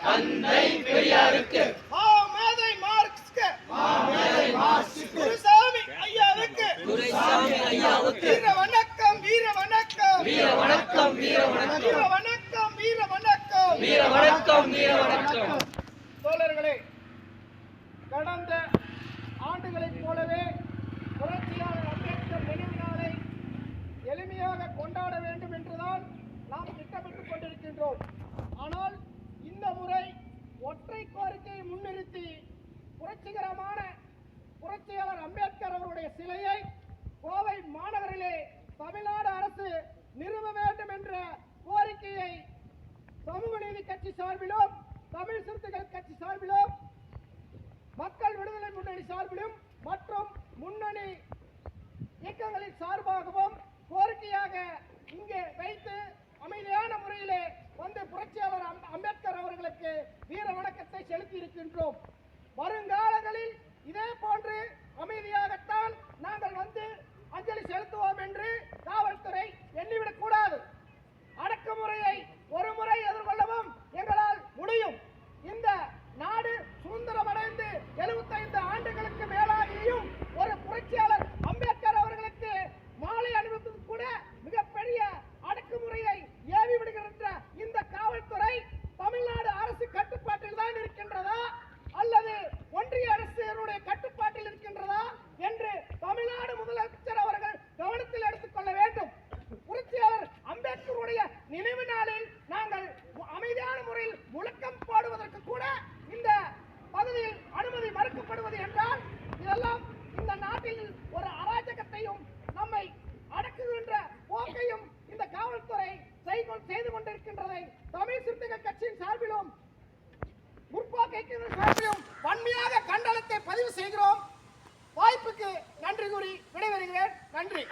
தந்தை பெரியாருக்கு மாமேதை மார்க்ஸ்க்கு குருசாமி ஐயாவுக்கு வீர வணக்கம் தோழர்களே, கடந்த ஆண்டுகளைப் போலவே புரட்சியாளர் அம்பேத்கர் நினைவு நாளை எளிமையாக கொண்டாட வேண்டும் என்றுதான் நாம் திட்டமிட்டுக் கொண்டிருக்கின்றோம். ஆனால் இந்த முறை ஒற்றை கோரிக்கையை முன்னிறுத்தி புரட்சிகரமான புரட்சியாளர் அம்பேத்கர் அவருடைய சிலையை கோவை மாநகரிலே தமிழ்நாடு அரசு நிறுவ வேண்டும் என்ற கோரிக்கையை சமூக நீதி கட்சி சார்பிலும், தமிழ் சிறுத்தைகள் கட்சி சார்பிலும், மக்கள் விடுதலை முன்னணி சார்பிலும் மற்றும் முன்னணி இயக்கங்களின் சார்பாகவும் கோரிக்கையாக இங்கே வைத்து அமைதியான முறையிலே வந்து புரட்சியாளர் அம்பேத்கர் அவர்களுக்கு வீர வணக்கத்தை செலுத்தி இருக்கின்றோம். வருங்காலங்களில் இதே போன்று அமைதியாகத்தான் நாங்கள் வந்து அஞ்சலி செலுத்துவோம் என்று காவல்துறை எண்ணிவிடக் கூடாது. அடக்குமுறையை ஒரு முறை எதிர்கொள்ளவும் எங்களால் முடியும். இந்த நாடு சுதந்திரமடைந்து 75 ஆண்டுகளுக்கு மேலாகியும் ஒரு புரட்சியாளர் அம்பேத்கர் அவர்களுக்கு மாலை அணிவிப்பது கூட மிகப்பெரிய அடக்குமுறையை ஏவி விடுகின்ற இந்த காவல்துறை தமிழ்நாடு அரசு கட்டுப்பாட்டில் தான் இருக்கின்றதா அல்லது ஒன்றிய அரசினுடைய கட்டுப்பாட்டில் இருக்கின்றதா என்று தமிழ்நாடு முதலமைச்சர் அவர்கள் கவனத்தில் எடுத்துக் கொள்ள வேண்டும். புரட்சியாளர் அம்பேத்கருடைய நினைவு நாளில் நாங்கள் அமைதியான முறையில் முழக்கம் போடுவதற்கு கூட இந்த பகுதியில் அனுமதி மறுக்கப்படுவது என்றால் இதெல்லாம் இந்த நாட்டில் ஒரு அராஜகத்தையும் நம்மை அடக்குகின்ற போக்கையும் இந்த காவல்துறை செய்து கொண்டிருக்கின்றதை தமிழ் சிறுத்தைகள் கட்சியின் சார்பிலும் முற்போக்கு சார்பிலும் வன்மையாக கண்டனத்தை பதிவு செய்கிறோம். வாய்ப்புக்கு நன்றி கூறி விடைபெறுகிறேன். நன்றி.